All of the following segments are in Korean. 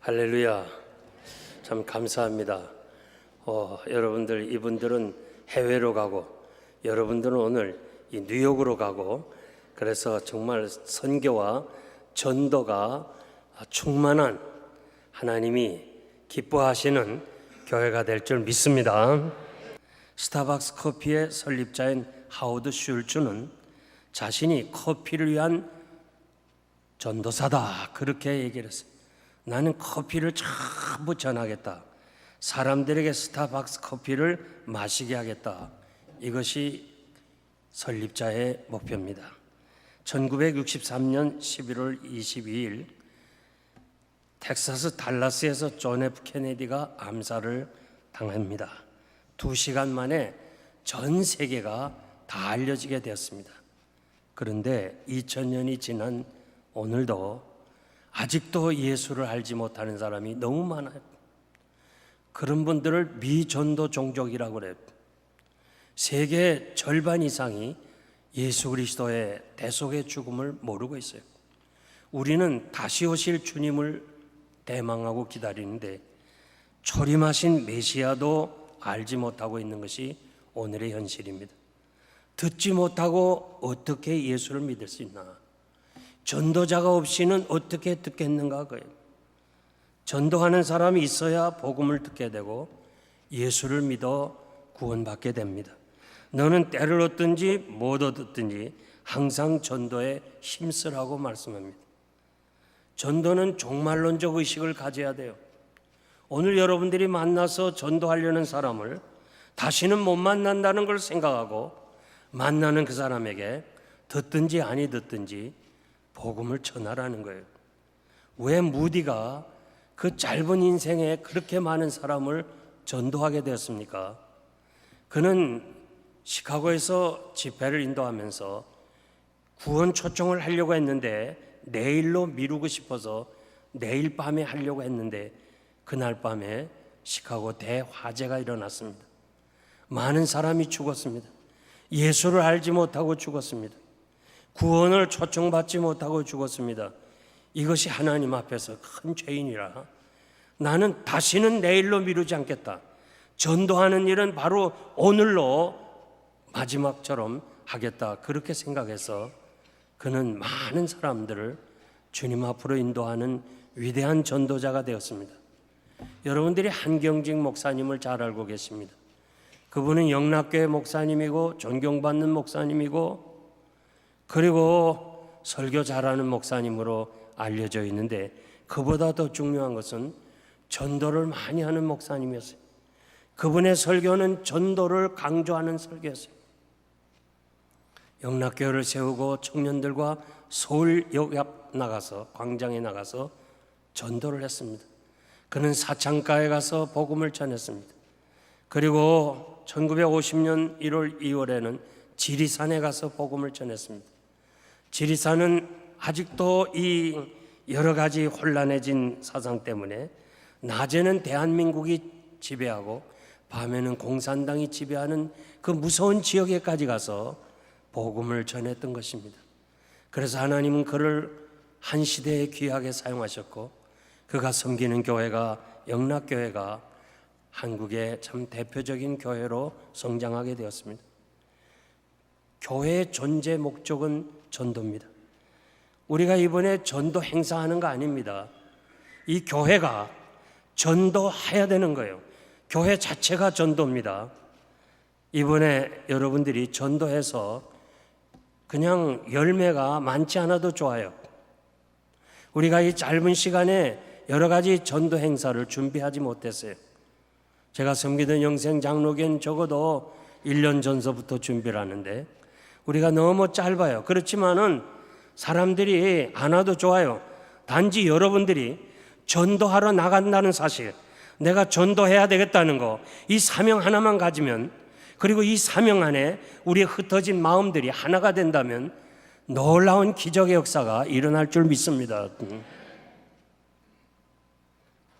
할렐루야. 참 감사합니다. 여러분들, 이분들은 해외로 가고 여러분들은 오늘 이 뉴욕으로 가고, 그래서 정말 선교와 전도가 충만한 하나님이 기뻐하시는 교회가 될 줄 믿습니다. 스타벅스 커피의 설립자인 하워드 슐츠는 자신이 커피를 위한 전도사다, 그렇게 얘기를 했어요. 나는 커피를 전부 전하겠다. 사람들에게 스타벅스 커피를 마시게 하겠다. 이것이 설립자의 목표입니다. 1963년 11월 22일 텍사스 달라스에서 존 F 케네디가 암살을 당합니다. 2시간 만에 전 세계가 다 알려지게 되었습니다. 그런데 2000년이 지난 오늘도 아직도 예수를 알지 못하는 사람이 너무 많아요. 그런 분들을 미전도 종족이라고 그래요. 세계 절반 이상이 예수 그리스도의 대속의 죽음을 모르고 있어요. 우리는 다시 오실 주님을 대망하고 기다리는데 초림하신 메시아도 알지 못하고 있는 것이 오늘의 현실입니다. 듣지 못하고 어떻게 예수를 믿을 수 있나? 전도자가 없이는 어떻게 듣겠는가 그예요. 전도하는 사람이 있어야 복음을 듣게 되고 예수를 믿어 구원받게 됩니다. 너는 때를 얻든지 못 얻든지 항상 전도에 힘쓰라고 말씀합니다. 전도는 종말론적 의식을 가져야 돼요. 오늘 여러분들이 만나서 전도하려는 사람을 다시는 못 만난다는 걸 생각하고 만나는 그 사람에게 듣든지 아니 듣든지 복음을 전하라는 거예요. 왜 무디가 그 짧은 인생에 그렇게 많은 사람을 전도하게 되었습니까? 그는 시카고에서 집회를 인도하면서 구원 초청을 하려고 했는데 내일로 미루고 싶어서 내일 밤에 하려고 했는데 그날 밤에 시카고 대화재가 일어났습니다. 많은 사람이 죽었습니다. 예수를 알지 못하고 죽었습니다. 구원을 초청받지 못하고 죽었습니다. 이것이 하나님 앞에서 큰 죄인이라 나는 다시는 내일로 미루지 않겠다. 전도하는 일은 바로 오늘로 마지막처럼 하겠다. 그렇게 생각해서 그는 많은 사람들을 주님 앞으로 인도하는 위대한 전도자가 되었습니다. 여러분들이 한경직 목사님을 잘 알고 계십니다. 그분은 영락교회 목사님이고 존경받는 목사님이고 그리고 설교 잘하는 목사님으로 알려져 있는데 그보다 더 중요한 것은 전도를 많이 하는 목사님이었어요. 그분의 설교는 전도를 강조하는 설교였어요. 영락교회를 세우고 청년들과 서울역 앞 나가서 광장에 나가서 전도를 했습니다. 그는 사창가에 가서 복음을 전했습니다. 그리고 1950년 1월 2월에는 지리산에 가서 복음을 전했습니다. 지리산은 아직도 이 여러 가지 혼란해진 사상 때문에 낮에는 대한민국이 지배하고 밤에는 공산당이 지배하는 그 무서운 지역에까지 가서 복음을 전했던 것입니다. 그래서 하나님은 그를 한 시대에 귀하게 사용하셨고 그가 섬기는 교회가 영락교회가 한국의 참 대표적인 교회로 성장하게 되었습니다. 교회의 존재 목적은 전도입니다. 우리가 이번에 전도 행사하는 거 아닙니다. 이 교회가 전도해야 되는 거예요. 교회 자체가 전도입니다. 이번에 여러분들이 전도해서 그냥 열매가 많지 않아도 좋아요. 우리가 이 짧은 시간에 여러 가지 전도 행사를 준비하지 못했어요. 제가 섬기던 영생 장로교는 적어도 1년 전서부터 준비를 하는데 우리가 너무 짧아요. 그렇지만은 사람들이 안 와도 좋아요. 단지 여러분들이 전도하러 나간다는 사실, 내가 전도해야 되겠다는 거, 이 사명 하나만 가지면, 그리고 이 사명 안에 우리의 흩어진 마음들이 하나가 된다면 놀라운 기적의 역사가 일어날 줄 믿습니다.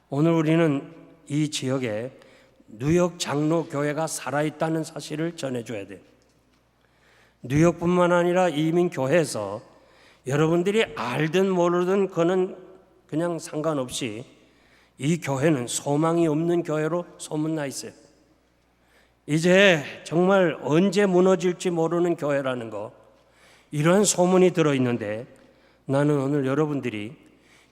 오늘 우리는 이 지역에 뉴욕 장로교회가 살아있다는 사실을 전해줘야 돼요. 뉴욕뿐만 아니라 이민교회에서 여러분들이 알든 모르든 그는 그냥 상관없이 이 교회는 소망이 없는 교회로 소문나 있어요. 이제 정말 언제 무너질지 모르는 교회라는 거, 이러한 소문이 들어있는데, 나는 오늘 여러분들이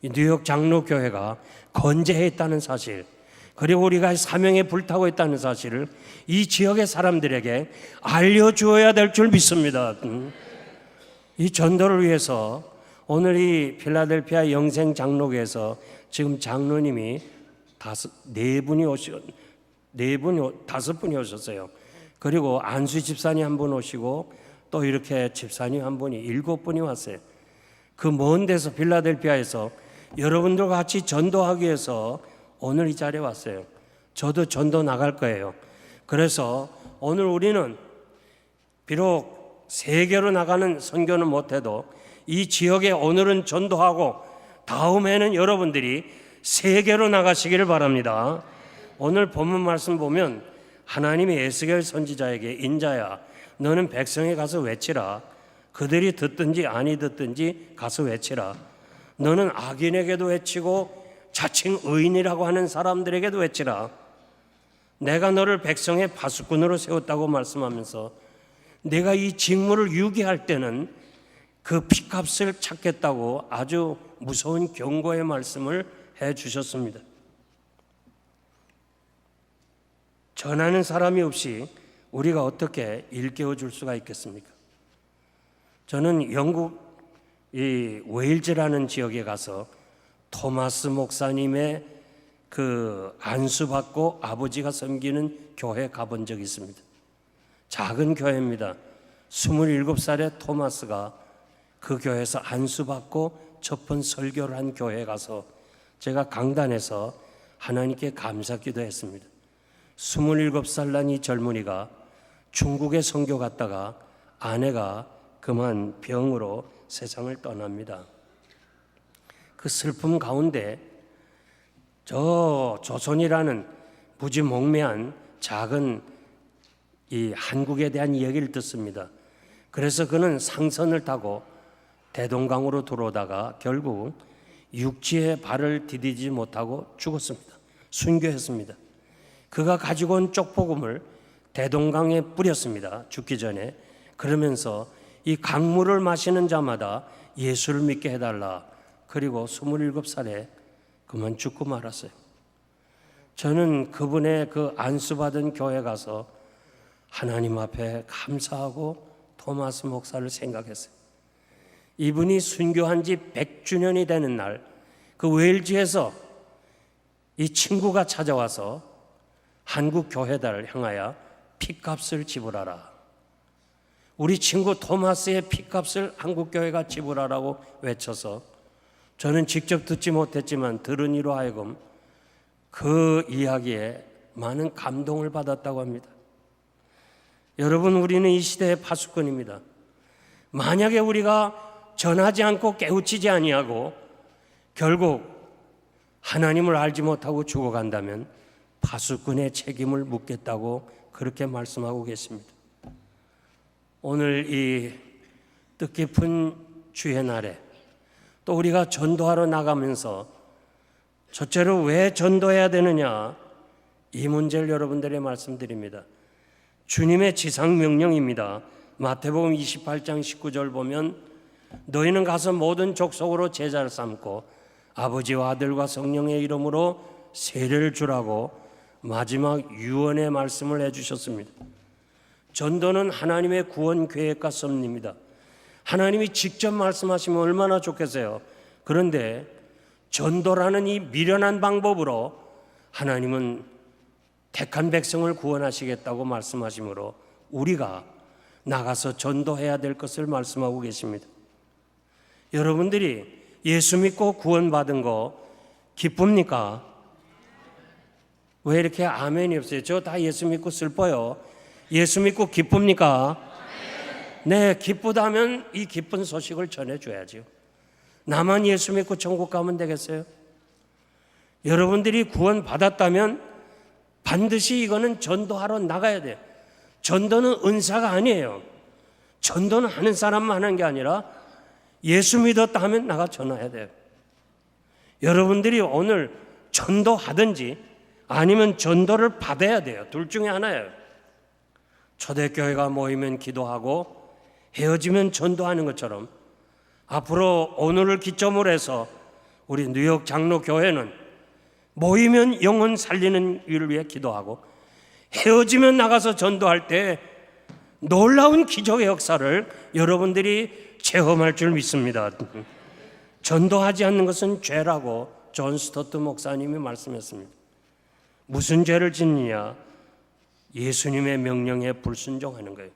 이 뉴욕 장로교회가 건재했다는 사실, 그리고 우리가 사명에 불타고 있다는 사실을 이 지역의 사람들에게 알려주어야 될 줄 믿습니다. 이 전도를 위해서 오늘 이 필라델피아 영생 장로교에서 지금 장로님이 다섯 분이 오셨어요. 그리고 안수 집사님 한 분 오시고 또 이렇게 집사님 한 분이 7분이 왔어요. 그 먼 데서 필라델피아에서 여러분들과 같이 전도하기 위해서 오늘 이 자리에 왔어요. 저도 전도 나갈 거예요. 그래서 오늘 우리는 비록 세계로 나가는 선교는 못해도 이 지역에 오늘은 전도하고 다음에는 여러분들이 세계로 나가시기를 바랍니다. 오늘 본문 말씀 보면 하나님이 에스겔 선지자에게 인자야 너는 백성에 가서 외치라. 그들이 듣든지 아니 듣든지 가서 외치라. 너는 악인에게도 외치고 자칭 의인이라고 하는 사람들에게도 외치라. 내가 너를 백성의 파수꾼으로 세웠다고 말씀하면서 내가 이 직무를 유기할 때는 그 핏값을 찾겠다고 아주 무서운 경고의 말씀을 해 주셨습니다. 전하는 사람이 없이 우리가 어떻게 일깨워 줄 수가 있겠습니까? 저는 영국 이 웨일즈라는 지역에 가서 토마스 목사님의 그 안수받고 아버지가 섬기는 교회 가본 적이 있습니다. 작은 교회입니다. 27살의 토마스가 그 교회에서 안수받고 첫 번 설교를 한 교회에 가서 제가 강단에서 하나님께 감사 기도했습니다. 27살 난 이 젊은이가 중국에 선교 갔다가 아내가 그만 병으로 세상을 떠납니다. 그 슬픔 가운데 저 조선이라는 무지몽매한 작은 이 한국에 대한 이야기를 듣습니다. 그래서 그는 상선을 타고 대동강으로 들어오다가 결국 육지에 발을 디디지 못하고 죽었습니다. 순교했습니다. 그가 가지고 온 쪽복음을 대동강에 뿌렸습니다. 죽기 전에. 그러면서 이 강물을 마시는 자마다 예수를 믿게 해달라. 그리고 27살에 그만 죽고 말았어요. 저는 그분의 그 안수받은 교회 가서 하나님 앞에 감사하고 토마스 목사를 생각했어요. 이분이 순교한 지 100주년이 되는 날, 그 웨일즈에서 이 친구가 찾아와서 한국 교회들을 향하여 핏값을 지불하라. 우리 친구 토마스의 핏값을 한국 교회가 지불하라고 외쳐서 저는 직접 듣지 못했지만 들은 이로 하여금 그 이야기에 많은 감동을 받았다고 합니다. 여러분, 우리는 이 시대의 파수꾼입니다. 만약에 우리가 전하지 않고 깨우치지 아니하고 결국 하나님을 알지 못하고 죽어간다면 파수꾼의 책임을 묻겠다고 그렇게 말씀하고 계십니다. 오늘 이 뜻깊은 주의 날에 또 우리가 전도하러 나가면서 첫째로 왜 전도해야 되느냐, 이 문제를 여러분들에게 말씀드립니다. 주님의 지상명령입니다. 마태복음 28장 19절 보면 너희는 가서 모든 족속으로 제자를 삼고 아버지와 아들과 성령의 이름으로 세례를 주라고 마지막 유언의 말씀을 해주셨습니다. 전도는 하나님의 구원 계획과 섭리입니다. 하나님이 직접 말씀하시면 얼마나 좋겠어요. 그런데 전도라는 이 미련한 방법으로 하나님은 택한 백성을 구원하시겠다고 말씀하시므로 우리가 나가서 전도해야 될 것을 말씀하고 계십니다. 여러분들이 예수 믿고 구원받은 거 기쁩니까? 왜 이렇게 아멘이 없어요? 저 다 예수 믿고 슬퍼요. 예수 믿고 기쁩니까? 네, 기쁘다면 이 기쁜 소식을 전해줘야죠. 나만 예수 믿고 천국 가면 되겠어요? 여러분들이 구원받았다면 반드시 이거는 전도하러 나가야 돼요. 전도는 은사가 아니에요. 전도는 하는 사람만 하는 게 아니라 예수 믿었다 하면 나가 전화해야 돼요. 여러분들이 오늘 전도하든지 아니면 전도를 받아야 돼요. 둘 중에 하나예요. 초대교회가 모이면 기도하고 헤어지면 전도하는 것처럼 앞으로 오늘을 기점으로 해서 우리 뉴욕 장로교회는 모이면 영혼 살리는 일을 위해 기도하고 헤어지면 나가서 전도할 때 놀라운 기적의 역사를 여러분들이 체험할 줄 믿습니다. 전도하지 않는 것은 죄라고 존 스토트 목사님이 말씀했습니다. 무슨 죄를 짓느냐? 예수님의 명령에 불순종하는 거예요.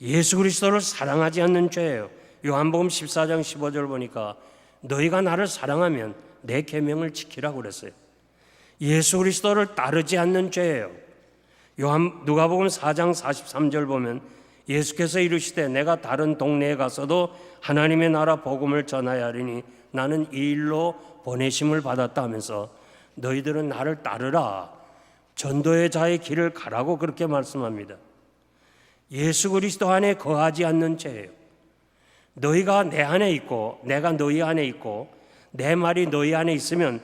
예수 그리스도를 사랑하지 않는 죄예요. 요한복음 14장 15절 보니까 너희가 나를 사랑하면 내 계명을 지키라고 그랬어요. 예수 그리스도를 따르지 않는 죄예요. 누가복음 4장 43절 보면 예수께서 이르시되 내가 다른 동네에 가서도 하나님의 나라 복음을 전하여 하리니 나는 이 일로 보내심을 받았다 하면서 너희들은 나를 따르라, 전도의 자의 길을 가라고 그렇게 말씀합니다. 예수 그리스도 안에 거하지 않는 죄예요. 너희가 내 안에 있고 내가 너희 안에 있고 내 말이 너희 안에 있으면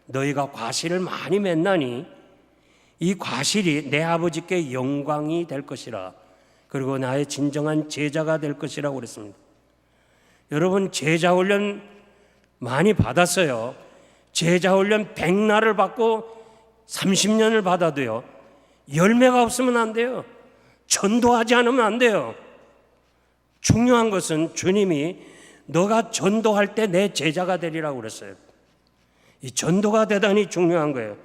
너희가 과실을 많이 맺나니 이 과실이 내 아버지께 영광이 될 것이라, 그리고 나의 진정한 제자가 될 것이라고 그랬습니다. 여러분, 제자 훈련 많이 받았어요. 제자 훈련 100날을 받고 30년을 받아도요, 열매가 없으면 안 돼요. 전도하지 않으면 안 돼요. 중요한 것은 주님이 너가 전도할 때 내 제자가 되리라고 그랬어요. 이 전도가 대단히 중요한 거예요.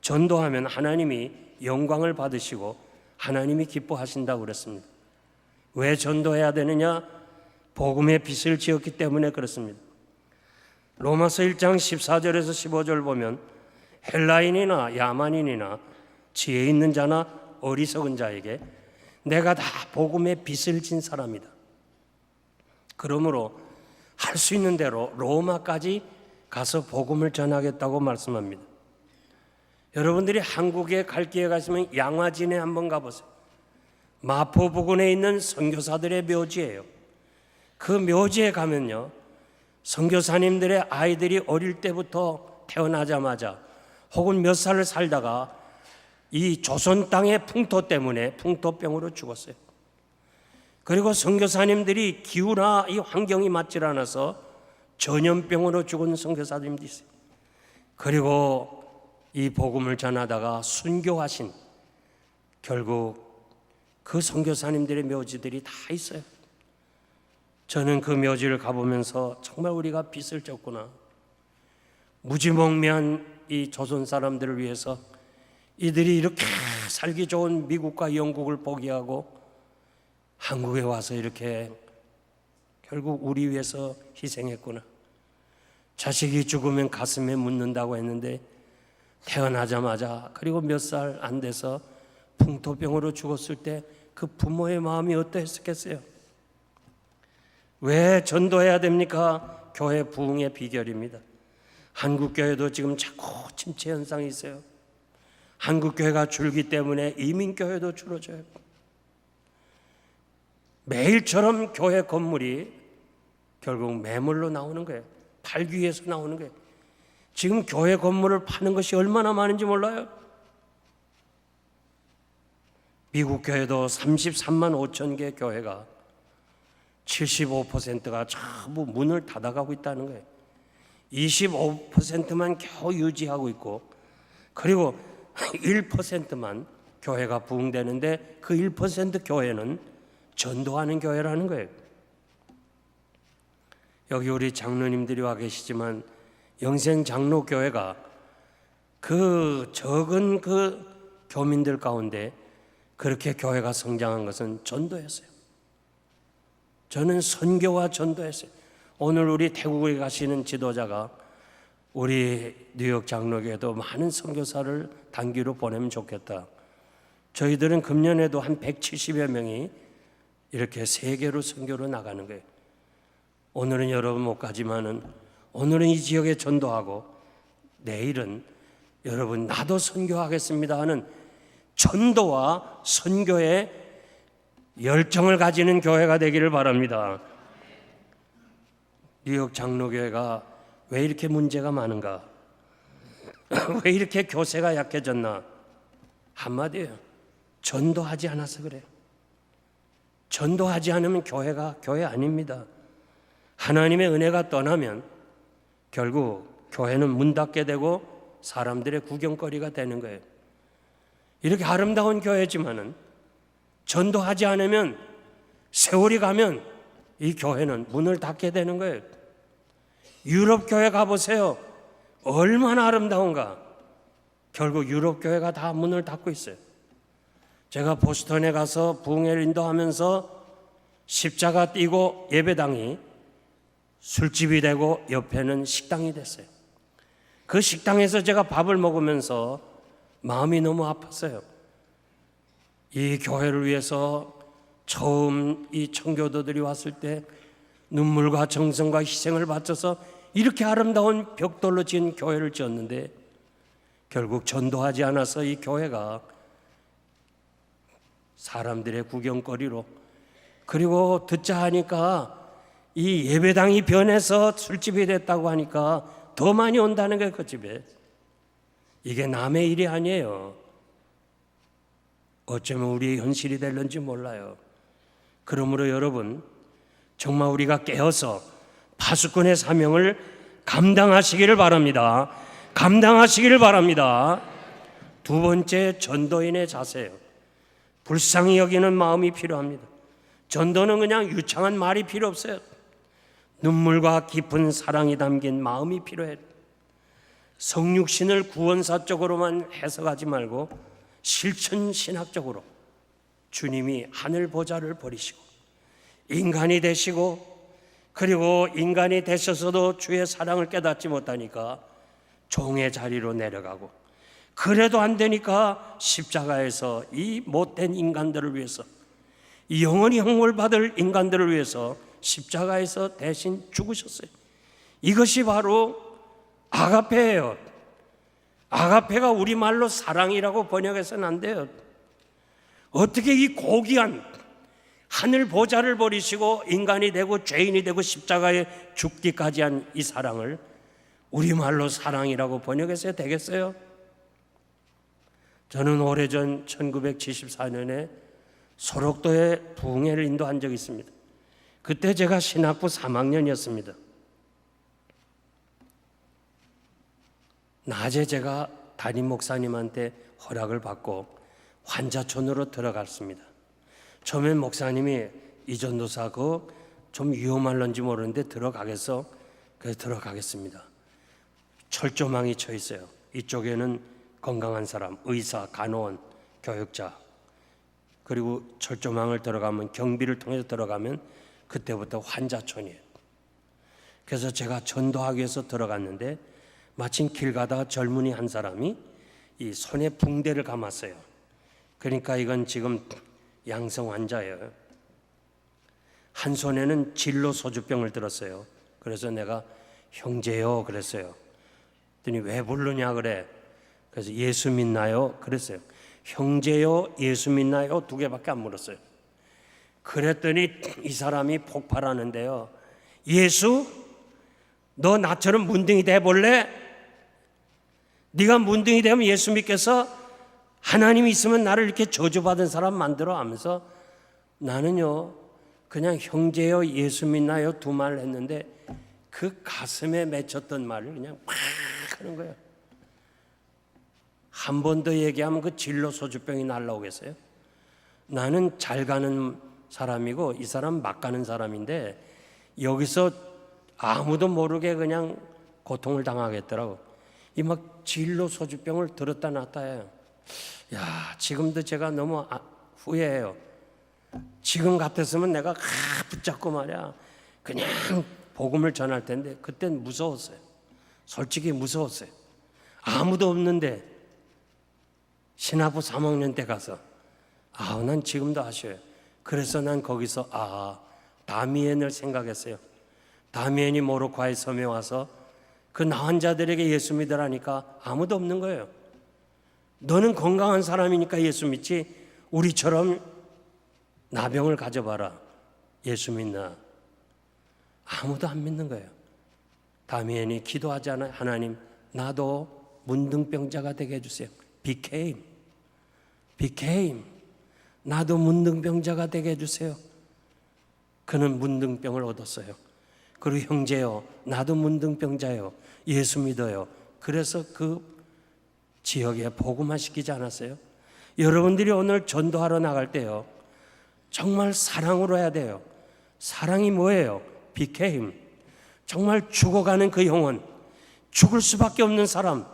전도하면 하나님이 영광을 받으시고 하나님이 기뻐하신다고 그랬습니다. 왜 전도해야 되느냐? 복음의 빛을 지었기 때문에 그렇습니다. 로마서 1장 14절에서 15절 보면 헬라인이나 야만인이나 지혜 있는 자나 어리석은 자에게 내가 다 복음의 빛을 진 사람이다. 그러므로 할 수 있는 대로 로마까지 가서 복음을 전하겠다고 말씀합니다. 여러분들이 한국에 갈 기회가 있으면 양화진에 한번 가보세요. 마포부근에 있는 선교사들의 묘지예요. 그 묘지에 가면요, 선교사님들의 아이들이 어릴 때부터 태어나자마자 혹은 몇 살을 살다가 이 조선 땅의 풍토 때문에 풍토병으로 죽었어요. 그리고 선교사님들이 기후나 이 환경이 맞질 않아서 전염병으로 죽은 선교사님도 있어요. 그리고 이 복음을 전하다가 순교하신, 결국 그 선교사님들의 묘지들이 다 있어요. 저는 그 묘지를 가보면서 정말 우리가 빛을 졌구나. 무지몽매한 이 조선 사람들을 위해서 이들이 이렇게 살기 좋은 미국과 영국을 포기하고 한국에 와서 이렇게 결국 우리 위해서 희생했구나. 자식이 죽으면 가슴에 묻는다고 했는데 태어나자마자 그리고 몇 살 안 돼서 풍토병으로 죽었을 때 그 부모의 마음이 어떠했겠어요? 왜 전도해야 됩니까? 교회 부흥의 비결입니다. 한국교회도 지금 자꾸 침체 현상이 있어요. 한국교회가 줄기 때문에 이민교회도 줄어져요. 매일처럼 교회 건물이 결국 매물로 나오는 거예요. 팔기 위해서 나오는 거예요. 지금 교회 건물을 파는 것이 얼마나 많은지 몰라요? 미국 교회도 33만 5천 개 교회가 75%가 전부 문을 닫아가고 있다는 거예요. 25%만 겨우 유지하고 있고, 그리고 1%만 교회가 부흥되는데 그 1% 교회는 전도하는 교회라는 거예요. 여기 우리 장로님들이 와 계시지만 영생 장로교회가 그 적은 그 교민들 가운데 그렇게 교회가 성장한 것은 전도였어요. 저는 선교와 전도였어요. 오늘 우리 태국에 가시는 지도자가 우리 뉴욕 장로교회도 많은 선교사를 단기로 보내면 좋겠다. 저희들은 금년에도 한 170여 명이 이렇게 세계로 선교로 나가는 거예요. 오늘은 여러분 못 가지만은 오늘은 이 지역에 전도하고 내일은 여러분 나도 선교하겠습니다 하는 전도와 선교의 열정을 가지는 교회가 되기를 바랍니다. 뉴욕 장로교회가 왜 이렇게 문제가 많은가? 왜 이렇게 교세가 약해졌나? 한마디예요. 전도하지 않아서 그래요. 전도하지 않으면 교회가 교회 아닙니다. 하나님의 은혜가 떠나면 결국 교회는 문 닫게 되고 사람들의 구경거리가 되는 거예요. 이렇게 아름다운 교회지만은 전도하지 않으면 세월이 가면 이 교회는 문을 닫게 되는 거예요. 유럽 교회 가보세요. 얼마나 아름다운가. 결국 유럽 교회가 다 문을 닫고 있어요. 제가 보스턴에 가서 부흥회를 인도하면서 십자가 띄고 예배당이 술집이 되고 옆에는 식당이 됐어요. 그 식당에서 제가 밥을 먹으면서 마음이 너무 아팠어요. 이 교회를 위해서 처음 이 청교도들이 왔을 때 눈물과 정성과 희생을 바쳐서 이렇게 아름다운 벽돌로 지은 교회를 지었는데 결국 전도하지 않아서 이 교회가 사람들의 구경거리로, 그리고 듣자 하니까 이 예배당이 변해서 술집이 됐다고 하니까 더 많이 온다는 거예요. 그 집에. 이게 남의 일이 아니에요. 어쩌면 우리의 현실이 될는지 몰라요. 그러므로 여러분, 정말 우리가 깨어서 파수꾼의 사명을 감당하시기를 바랍니다. 감당하시기를 바랍니다. 두 번째, 전도인의 자세예요. 불쌍히 여기는 마음이 필요합니다. 전도는 그냥 유창한 말이 필요 없어요. 눈물과 깊은 사랑이 담긴 마음이 필요해요. 성육신을 구원사적으로만 해석하지 말고 실천신학적으로 주님이 하늘 보좌를 버리시고 인간이 되시고, 그리고 인간이 되셔서도 주의 사랑을 깨닫지 못하니까 종의 자리로 내려가고, 그래도 안 되니까 십자가에서 이 못된 인간들을 위해서, 이 영원히 형벌 받을 인간들을 위해서 십자가에서 대신 죽으셨어요. 이것이 바로 아가페예요. 아가페가 우리말로 사랑이라고 번역해서는 안 돼요. 어떻게 이 고귀한 하늘 보좌를 버리시고 인간이 되고 죄인이 되고 십자가에 죽기까지 한 이 사랑을 우리말로 사랑이라고 번역해서 되겠어요? 저는 오래전 1974년에 소록도에 부흥회를 인도한 적이 있습니다. 그때 제가 신학부 3학년이었습니다. 낮에 제가 담임 목사님한테 허락을 받고 환자촌으로 들어갔습니다. 처음엔 목사님이 이 전도사 좀 위험할런지 모르는데 들어가겠어? 그래서 들어가겠습니다. 철조망이 쳐 있어요. 이쪽에는 건강한 사람, 의사, 간호원, 교육자, 그리고 철조망을 들어가면, 경비를 통해서 들어가면 그때부터 환자촌이에요. 그래서 제가 전도하기 위해서 들어갔는데 마침 길 가다가 젊은이 한 사람이 이 손에 붕대를 감았어요. 그러니까 이건 지금 양성 환자예요. 한 손에는 진로 소주병을 들었어요. 그래서 내가 형제요 그랬어요. 그랬더니 왜 부르냐 그래. 그래서 예수 믿나요? 그랬어요. 형제요, 예수 믿나요? 두 개밖에 안 물었어요. 그랬더니 이 사람이 폭발하는데요. 예수? 너 나처럼 문둥이 돼볼래? 네가 문둥이 되면 예수 믿겠어? 하나님이 있으면 나를 이렇게 저주받은 사람 만들어 하면서 나는요 그냥 형제요, 예수 믿나요? 두 말을 했는데 그 가슴에 맺혔던 말을 그냥 막 하는 거예요. 한 번 더 얘기하면 그 진로 소주병이 날라오겠어요? 나는 잘 가는 사람이고 이 사람 막 가는 사람인데 여기서 아무도 모르게 그냥 고통을 당하겠더라고. 이 막 진로 소주병을 들었다 놨다 해요. 야, 지금도 제가 너무 후회해요. 지금 같았으면 내가 붙잡고 말이야 그냥 복음을 전할 텐데 그땐 무서웠어요. 솔직히 무서웠어요. 아무도 없는데 신학부 3학년 때 가서 난 지금도 아쉬워요. 그래서 난 거기서 다미엔을 생각했어요. 다미엔이 모로코의 섬에 와서 그 나환 자들에게 예수 믿으라니까 아무도 없는 거예요. 너는 건강한 사람이니까 예수 믿지 우리처럼 나병을 가져봐라. 예수 믿나? 아무도 안 믿는 거예요. 다미엔이 기도하잖아요. 하나님 나도 문둥병자가 되게 해주세요. became. 나도 문둥병자가 되게 해주세요. 그는 문둥병을 얻었어요. 그리고 형제요, 나도 문둥병자요. 예수 믿어요. 그래서 그 지역에 복음화 시키지 않았어요? 여러분들이 오늘 전도하러 나갈 때요, 정말 사랑으로 해야 돼요. 사랑이 뭐예요? became. 정말 죽어가는 그 영혼, 죽을 수밖에 없는 사람,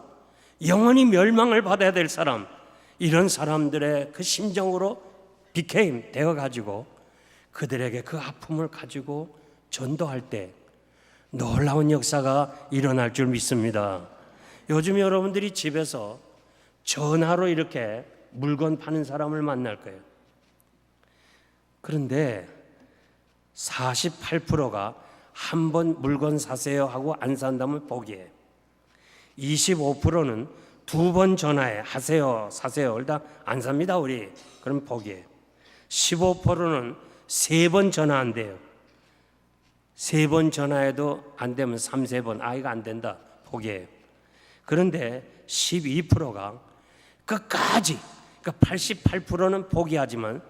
영원히 멸망을 받아야 될 사람, 이런 사람들의 그 심정으로 became 되어가지고 그들에게 그 아픔을 가지고 전도할 때 놀라운 역사가 일어날 줄 믿습니다. 요즘 여러분들이 집에서 전화로 이렇게 물건 파는 사람을 만날 거예요. 그런데 48%가 한 번 물건 사세요 하고 안 산다면 포기해요. 25%는 두 번 전화해 하세요 사세요 일단 안 삽니다 우리. 그럼 포기해요. 15%는 세 번 전화 안 돼요. 세 번 전화해도 안 되면 3-4번 아이가 안 된다 포기해요. 그런데 12%가 끝까지, 그러니까 88%는 포기하지만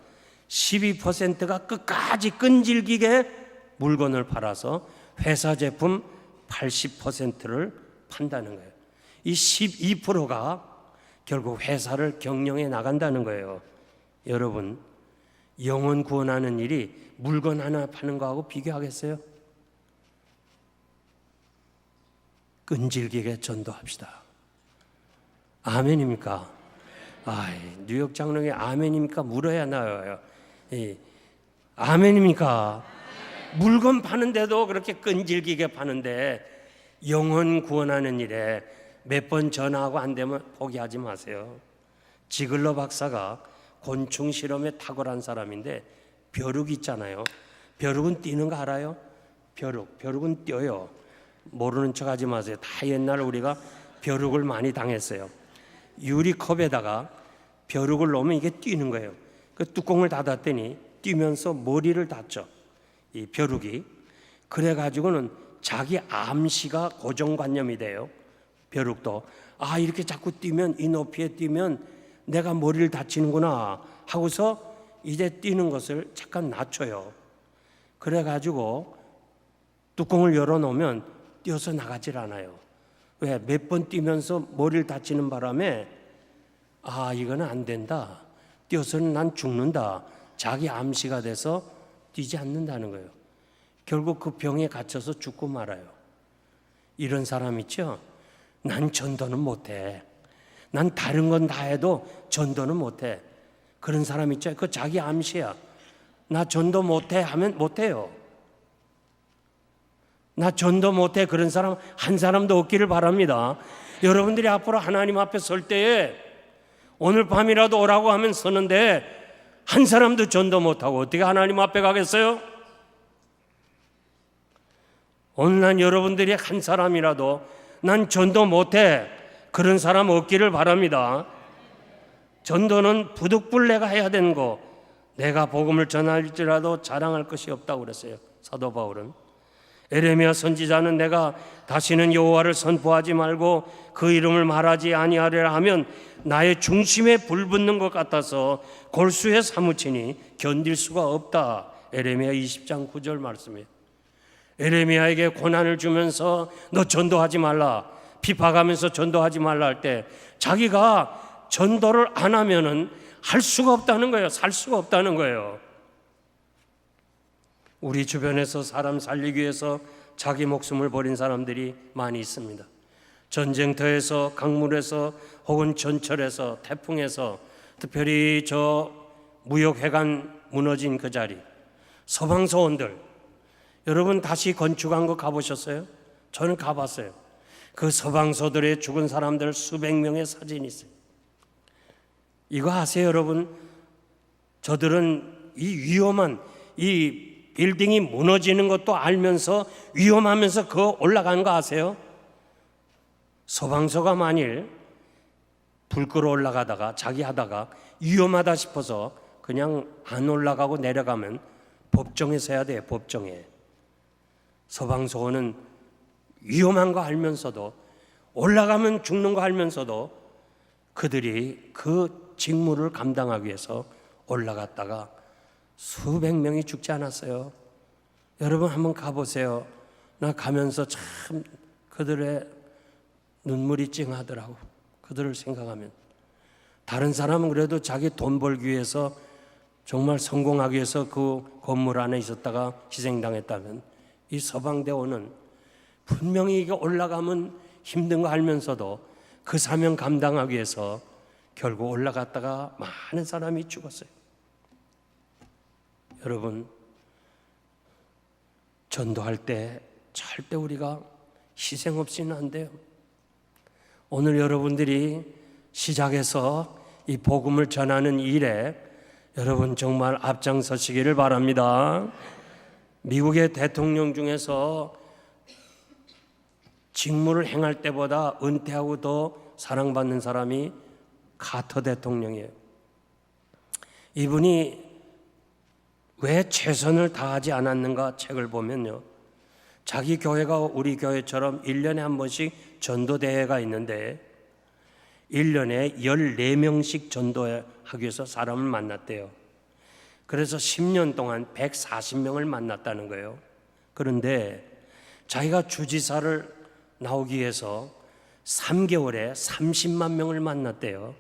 12%가 끝까지 끈질기게 물건을 팔아서 회사 제품 80%를 판다는 거예요. 이 12%가 결국 회사를 경영해 나간다는 거예요. 여러분, 영혼 구원하는 일이 물건 하나 파는 거하고 비교하겠어요? 끈질기게 전도합시다. 아멘입니까? 뉴욕 장로에 아멘입니까? 물어야 나와요. 아멘입니까? 물건 파는데도 그렇게 끈질기게 파는데 영혼 구원하는 일에 몇 번 전화하고 안 되면 포기하지 마세요. 지글러 박사가 곤충 실험에 탁월한 사람인데 벼룩 있잖아요. 벼룩은 뛰는 거 알아요? 벼룩은 뛰어요. 모르는 척 하지 마세요. 다 옛날 우리가 벼룩을 많이 당했어요. 유리컵에다가 벼룩을 넣으면 이게 뛰는 거예요. 그 뚜껑을 닫았더니 뛰면서 머리를 닫죠. 이 벼룩이. 그래가지고는 자기 암시가 고정관념이 돼요. 벼룩도 이렇게 자꾸 뛰면, 이 높이에 뛰면 내가 머리를 다치는구나 하고서 이제 뛰는 것을 잠깐 낮춰요. 그래가지고 뚜껑을 열어놓으면 뛰어서 나가질 않아요. 왜? 몇 번 뛰면서 머리를 다치는 바람에 이거는 안 된다, 뛰어서는 난 죽는다, 자기 암시가 돼서 뛰지 않는다는 거예요. 결국 그 병에 갇혀서 죽고 말아요. 이런 사람 있죠? 난 전도는 못해, 난 다른 건 다 해도 전도는 못해. 그런 사람 있죠? 그 자기 암시야. 나 전도 못해 하면 못해요. 나 전도 못해. 그런 사람 한 사람도 없기를 바랍니다. 여러분들이 앞으로 하나님 앞에 설 때에 오늘 밤이라도 오라고 하면 서는데 한 사람도 전도 못하고 어떻게 하나님 앞에 가겠어요? 오늘 난 여러분들이 한 사람이라도 난 전도 못해, 그런 사람 없기를 바랍니다. 전도는 부득불 내가 해야 되는 거, 내가 복음을 전할지라도 자랑할 것이 없다고 그랬어요. 사도 바울은. 에레미야 선지자는 내가 다시는 여호와를 선포하지 말고 그 이름을 말하지 아니하리라 하면 나의 중심에 불 붙는 것 같아서 골수에 사무치니 견딜 수가 없다. 에레미야 20장 9절 말씀이에요. 에레미야에게 고난을 주면서 너 전도하지 말라, 비파가면서 전도하지 말라 할 때 자기가 전도를 안 하면은 할 수가 없다는 거예요. 살 수가 없다는 거예요. 우리 주변에서 사람 살리기 위해서 자기 목숨을 버린 사람들이 많이 있습니다. 전쟁터에서, 강물에서, 혹은 전철에서, 태풍에서, 특별히 저 무역회관 무너진 그 자리, 서방서원들, 여러분 다시 건축한 거 가보셨어요? 저는 가봤어요. 그 서방서들의 죽은 사람들 수백 명의 사진이 있어요. 이거 아세요, 여러분? 저들은 이 위험한 이 빌딩이 무너지는 것도 알면서 위험하면서 그 올라가는 거 아세요? 서방서가 만일 불 끌어 올라가다가 자기 하다가 위험하다 싶어서 그냥 안 올라가고 내려가면 법정에서 해야 돼요. 법정에. 서방서원은 위험한 거 알면서도 올라가면 죽는 거 알면서도 그들이 그 직무를 감당하기 위해서 올라갔다가 수백 명이 죽지 않았어요. 여러분 한번 가보세요. 나 가면서 참 그들의 눈물이 찡하더라고. 그들을 생각하면. 다른 사람은 그래도 자기 돈 벌기 위해서 정말 성공하기 위해서 그 건물 안에 있었다가 희생당했다면, 이 서방대원은 분명히 이게 올라가면 힘든 거 알면서도 그 사명 감당하기 위해서 결국 올라갔다가 많은 사람이 죽었어요. 여러분, 전도할 때 절대 우리가 희생 없이는 안 돼요. 오늘 여러분들이 시작해서 이 복음을 전하는 일에 여러분 정말 앞장서시기를 바랍니다. 미국의 대통령 중에서 직무를 행할 때보다 은퇴하고 더 사랑받는 사람이 카터 대통령이에요. 이분이 왜 최선을 다하지 않았는가 책을 보면요, 자기 교회가 우리 교회처럼 1년에 한 번씩 전도대회가 있는데 1년에 14명씩 전도하기 위해서 사람을 만났대요. 그래서 10년 동안 140명을 만났다는 거예요. 그런데 자기가 주지사를 나오기 위해서 3개월에 30만 명을 만났대요.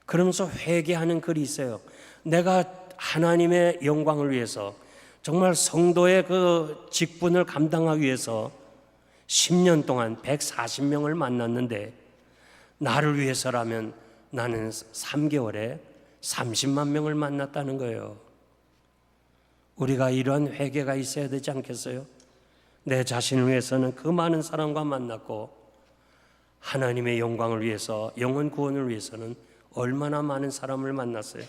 그러면서 회개하는 글이 있어요. 내가 하나님의 영광을 위해서 정말 성도의 그 직분을 감당하기 위해서 10년 동안 140명을 만났는데 나를 위해서라면 나는 3개월에 30만 명을 만났다는 거예요. 우리가 이러한 회개가 있어야 되지 않겠어요? 내 자신을 위해서는 그 많은 사람과 만났고 하나님의 영광을 위해서, 영혼 구원을 위해서는 얼마나 많은 사람을 만났어요.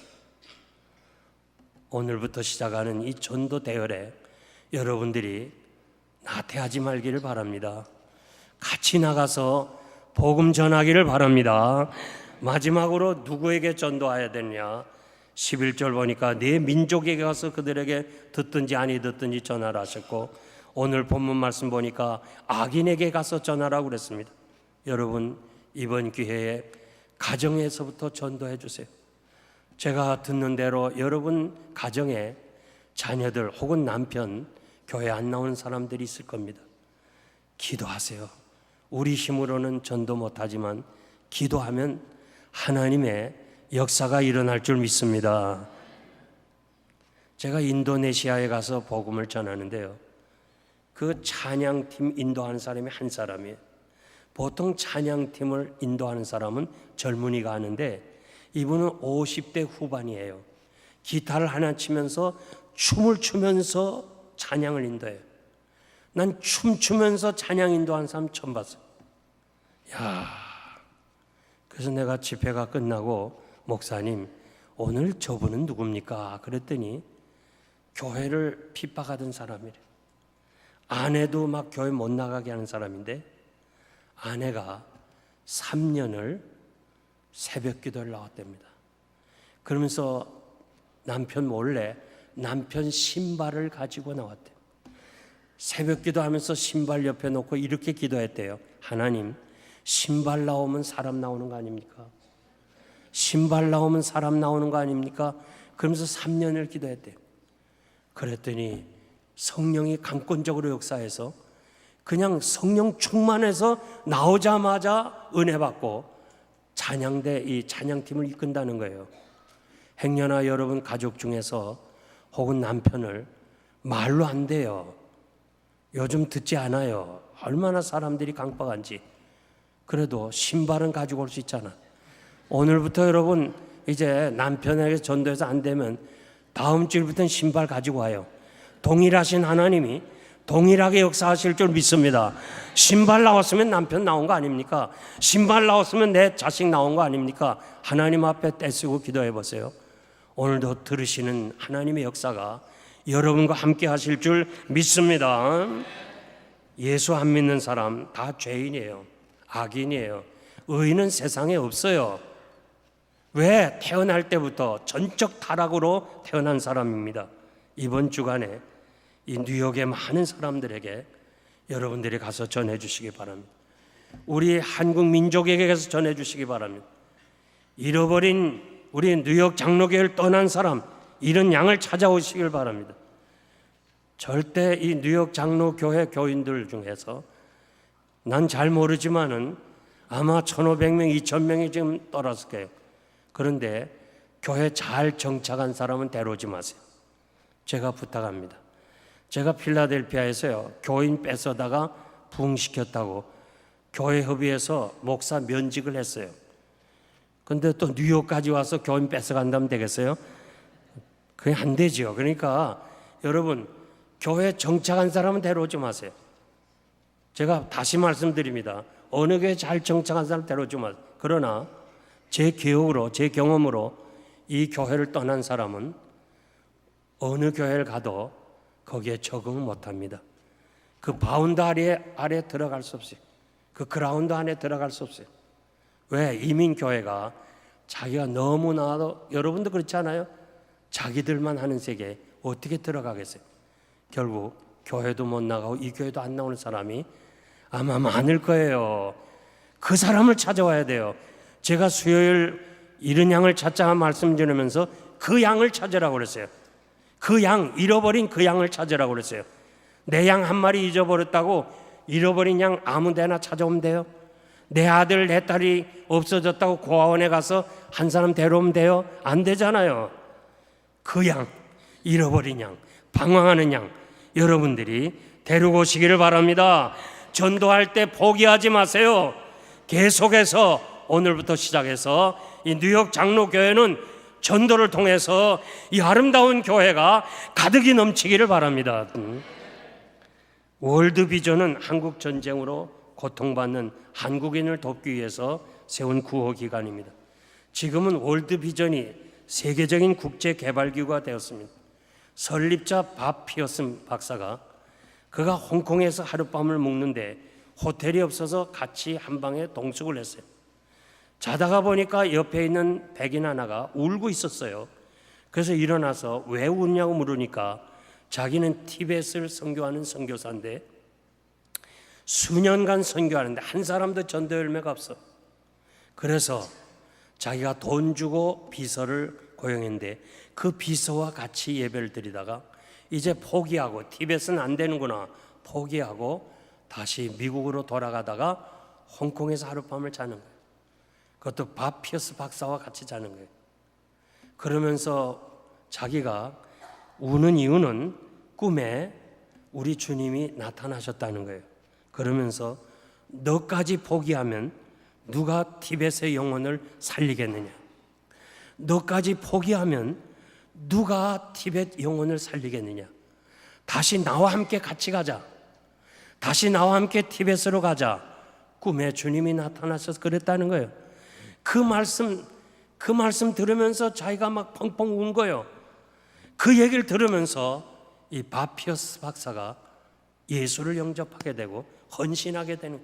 오늘부터 시작하는 이 전도 대열에 여러분들이 나태하지 말기를 바랍니다. 같이 나가서 복음 전하기를 바랍니다. 마지막으로 누구에게 전도해야 되느냐? 11절 보니까 네 민족에게 가서 그들에게 듣든지 아니 듣든지 전하라 하셨고, 오늘 본문 말씀 보니까 악인에게 가서 전하라고 그랬습니다. 여러분, 이번 기회에 가정에서부터 전도해 주세요. 제가 듣는 대로 여러분 가정에 자녀들 혹은 남편 교회 안 나오는 사람들이 있을 겁니다. 기도하세요. 우리 힘으로는 전도 못하지만 기도하면 하나님의 역사가 일어날 줄 믿습니다. 제가 인도네시아에 가서 복음을 전하는데요, 그 찬양팀 인도하는 사람이 한 사람이에요. 보통 찬양팀을 인도하는 사람은 젊은이가 하는데 이분은 50대 후반이에요. 기타를 하나 치면서 춤을 추면서 찬양을 인도해요. 난 춤추면서 찬양 인도하는 사람 처음 봤어요. 그래서 내가 집회가 끝나고 목사님, 오늘 저분은 누굽니까? 그랬더니 교회를 핍박하던 사람이래. 아내도 막 교회 못 나가게 하는 사람인데 아내가 3년을 새벽 기도를 나왔답니다. 그러면서 남편 몰래 남편 신발을 가지고 나왔대요. 새벽 기도하면서 신발 옆에 놓고 이렇게 기도했대요. 하나님, 신발 나오면 사람 나오는 거 아닙니까? 신발 나오면 사람 나오는 거 아닙니까? 그러면서 3년을 기도했대요. 그랬더니 성령이 강권적으로 역사해서 그냥 성령 충만해서 나오자마자 은혜 받고 찬양대, 이 찬양팀을 이끈다는 거예요. 행여나 여러분 가족 중에서 혹은 남편을 말로 안 돼요. 요즘 듣지 않아요. 얼마나 사람들이 강박한지. 그래도 신발은 가지고 올 수 있잖아. 오늘부터 여러분 이제 남편에게 전도해서 안 되면 다음 주부터는 신발 가지고 와요. 동일하신 하나님이 동일하게 역사하실 줄 믿습니다. 신발 나왔으면 남편 나온 거 아닙니까? 신발 나왔으면 내 자식 나온 거 아닙니까? 하나님 앞에 떼쓰고 기도해 보세요. 오늘도 들으시는 하나님의 역사가 여러분과 함께 하실 줄 믿습니다. 예수 안 믿는 사람 다 죄인이에요. 악인이에요. 의인은 세상에 없어요. 왜? 태어날 때부터 전적 타락으로 태어난 사람입니다. 이번 주간에 이 뉴욕의 많은 사람들에게 여러분들이 가서 전해 주시기 바랍니다. 우리 한국 민족에게서 전해주시기 바랍니다. 잃어버린 우리 뉴욕 장로교회를 떠난 사람, 이런 양을 찾아오시길 바랍니다. 절대 이 뉴욕 장로교회 교인들 중에서 난 잘 모르지만은 아마 1,500명, 2,000명이 지금 떠났을 거예요. 그런데 교회 잘 정착한 사람은 데려오지 마세요. 제가 부탁합니다. 제가 필라델피아에서요, 교인 뺏어다가 부흥시켰다고 교회 협의해서 목사 면직을 했어요. 근데 또 뉴욕까지 와서 교인 뺏어간다면 되겠어요? 그게 안 되죠. 그러니까 여러분, 교회 정착한 사람은 데려오지 마세요. 제가 다시 말씀드립니다. 어느 교회 잘 정착한 사람 데려오지 마세요. 그러나 제 기억으로, 제 경험으로 이 교회를 떠난 사람은 어느 교회를 가도 거기에 적응을 못합니다. 그 바운드 아래 들어갈 수 없어요. 그 그라운드 안에 들어갈 수 없어요. 왜? 이민교회가 자기가 너무나도, 여러분도 그렇지 않아요? 자기들만 하는 세계에 어떻게 들어가겠어요? 결국 교회도 못 나가고 이 교회도 안 나오는 사람이 아마 많을 거예요. 그 사람을 찾아와야 돼요. 제가 수요일 이런 양을 찾자 말씀드리면서 그 양을 찾으라고 그랬어요. 그 양, 잃어버린 그 양을 찾으라고 그랬어요. 내 양 한 마리 잊어버렸다고 잃어버린 양 아무 데나 찾아오면 돼요? 내 아들, 내 딸이 없어졌다고 고아원에 가서 한 사람 데려오면 돼요? 안 되잖아요. 그 양, 잃어버린 양, 방황하는 양, 여러분들이 데리고 오시기를 바랍니다. 전도할 때 포기하지 마세요. 계속해서 오늘부터 시작해서 이 뉴욕 장로교회는 전도를 통해서 이 아름다운 교회가 가득히 넘치기를 바랍니다. 월드비전은 한국 전쟁으로 고통받는 한국인을 돕기 위해서 세운 구호기관입니다. 지금은 월드비전이 세계적인 국제개발기구가 되었습니다. 설립자 밥 피어슨 박사가 그가 홍콩에서 하룻밤을 묵는데 호텔이 없어서 같이 한 방에 동숙을 했어요. 자다가 보니까 옆에 있는 백인 하나가 울고 있었어요. 그래서 일어나서 왜 우냐고 물으니까 자기는 티벳을 선교하는 선교사인데 수년간 선교하는데 한 사람도 전도 열매가 없어. 그래서 자기가 돈 주고 비서를 고용했는데 그 비서와 같이 예배를 드리다가 이제 포기하고 티벳은 안 되는구나 포기하고 다시 미국으로 돌아가다가 홍콩에서 하룻밤을 자는 거예요. 그것도 밥 피어스 박사와 같이 자는 거예요. 그러면서 자기가 우는 이유는 꿈에 우리 주님이 나타나셨다는 거예요. 그러면서 너까지 포기하면 누가 티벳의 영혼을 살리겠느냐? 너까지 포기하면 누가 티벳 영혼을 살리겠느냐? 다시 나와 함께 같이 가자. 다시 나와 함께 티벳으로 가자. 꿈에 주님이 나타나셔서 그랬다는 거예요. 그 말씀 들으면서 자기가 막 펑펑 운 거예요. 그 얘기를 들으면서 이 바피어스 박사가 예수를 영접하게 되고 헌신하게 되는,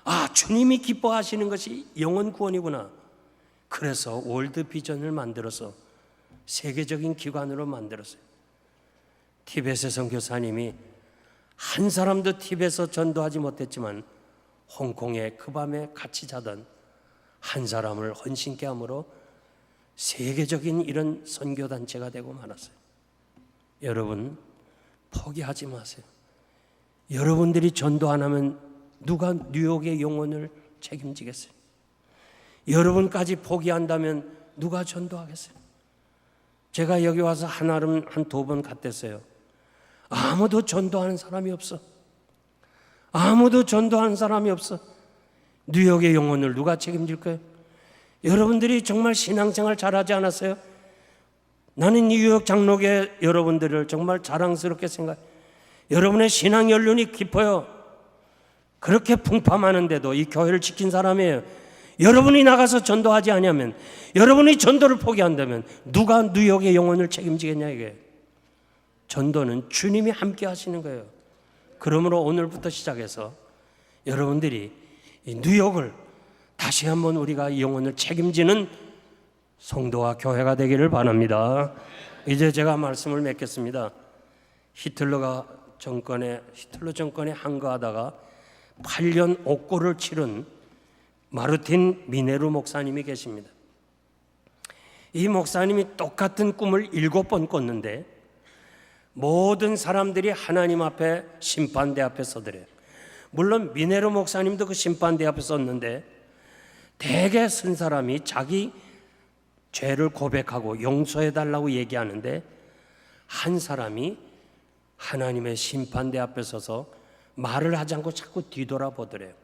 아, 주님이 기뻐하시는 것이 영혼 구원이구나. 그래서 월드 비전을 만들어서 세계적인 기관으로 만들었어요. 티벳의 선교사님이 한 사람도 티벳에서 전도하지 못했지만 홍콩에 그 밤에 같이 자던 한 사람을 헌신케 함으로 세계적인 이런 선교단체가 되고 말았어요. 여러분, 포기하지 마세요. 여러분들이 전도 안 하면 누가 뉴욕의 영혼을 책임지겠어요? 여러분까지 포기한다면 누가 전도하겠어요? 제가 여기 와서 한아름 한 2번 갔댔어요. 아무도 전도하는 사람이 없어. 아무도 전도하는 사람이 없어. 뉴욕의 영혼을 누가 책임질 거예요? 여러분들이 정말 신앙생활 잘하지 않았어요? 나는 뉴욕 장로교 여러분들을 정말 자랑스럽게 생각해요. 여러분의 신앙 연륜이 깊어요. 그렇게 풍파하는데도 이 교회를 지킨 사람이에요. 여러분이 나가서 전도하지 않으면, 여러분이 전도를 포기한다면 누가 뉴욕의 영혼을 책임지겠냐 이게. 전도는 주님이 함께 하시는 거예요. 그러므로 오늘부터 시작해서 여러분들이 이 뉴욕을 다시 한번 우리가 이 영혼을 책임지는 성도와 교회가 되기를 바랍니다. 이제 제가 말씀을 맺겠습니다. 히틀러 정권에 항거하다가 8년 옥고를 치른 마르틴 미네루 목사님이 계십니다. 이 목사님이 똑같은 꿈을 7번 꿨는데 모든 사람들이 하나님 앞에 심판대 앞에 서더래요. 물론 미네루 목사님도 그 심판대 앞에 섰는데 대개 쓴 사람이 자기 죄를 고백하고 용서해달라고 얘기하는데 한 사람이 하나님의 심판대 앞에 서서 말을 하지 않고 자꾸 뒤돌아보더래요.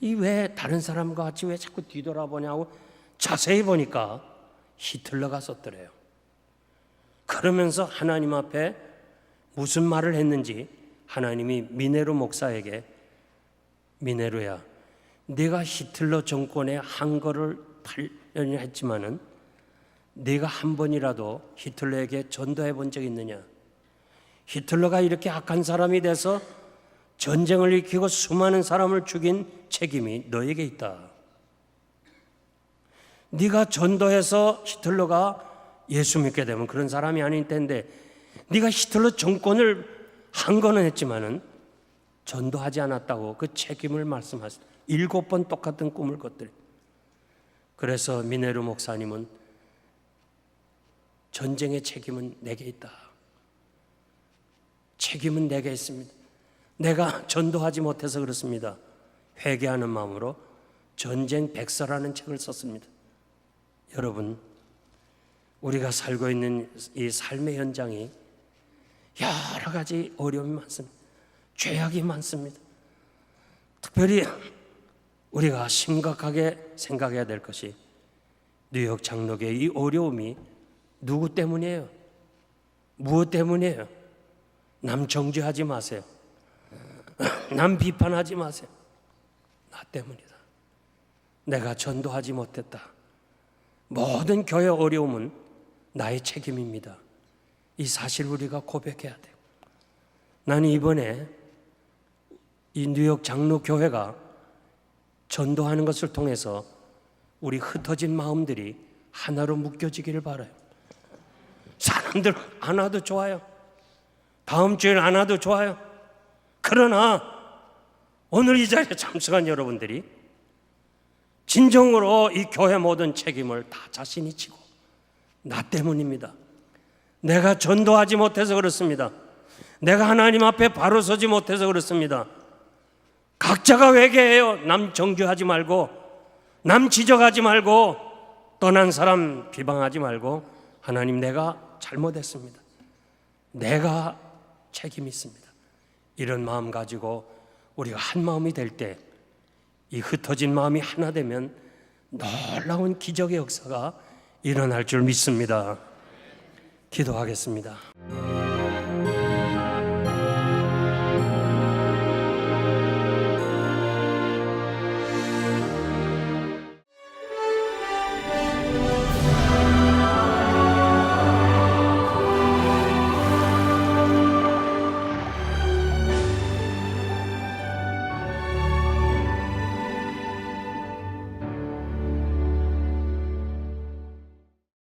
이 왜 다른 사람과 같이 왜 자꾸 뒤돌아보냐고 자세히 보니까 히틀러가 썼더래요. 그러면서 하나님 앞에 무슨 말을 했는지 하나님이 미네루 목사에게 미네루야, 네가 히틀러 정권에 한 거를 8년이나 했지만은 네가 한 번이라도 히틀러에게 전도해 본 적 있느냐? 히틀러가 이렇게 악한 사람이 돼서 전쟁을 일으키고 수많은 사람을 죽인 책임이 너에게 있다. 네가 전도해서 히틀러가 예수 믿게 되면 그런 사람이 아닐 텐데 네가 히틀러 정권을 한 거는 했지만은 전도하지 않았다고 그 책임을 말씀하셨다. 7번 똑같은 꿈을 꿨더래. 그래서 미네루 목사님은 전쟁의 책임은 내게 있다. 책임은 내게 있습니다. 내가 전도하지 못해서 그렇습니다. 회개하는 마음으로 전쟁 백서라는 책을 썼습니다. 여러분, 우리가 살고 있는 이 삶의 현장이 여러 가지 어려움이 많습니다. 죄악이 많습니다. 특별히 우리가 심각하게 생각해야 될 것이 뉴욕 장로교의 이 어려움이 누구 때문이에요? 무엇 때문이에요? 남 정죄하지 마세요. 남 비판하지 마세요. 나 때문이다. 내가 전도하지 못했다. 모든 교회 어려움은 나의 책임입니다. 이 사실을 우리가 고백해야 돼요. 나는 이번에 이 뉴욕 장로교회가 전도하는 것을 통해서 우리 흩어진 마음들이 하나로 묶여지기를 바라요. 사람들 안 와도 좋아요. 다음 주에는 안 와도 좋아요. 그러나 오늘 이 자리에 참석한 여러분들이 진정으로 이 교회 모든 책임을 다 자신이 지고 나 때문입니다. 내가 전도하지 못해서 그렇습니다. 내가 하나님 앞에 바로 서지 못해서 그렇습니다. 각자가 회개해요. 남 정죄하지 말고, 남 지적하지 말고, 떠난 사람 비방하지 말고, 하나님 내가 잘못했습니다. 내가 책임이 있습니다. 이런 마음 가지고 우리가 한 마음이 될 때 이 흩어진 마음이 하나 되면 놀라운 기적의 역사가 일어날 줄 믿습니다. 기도하겠습니다.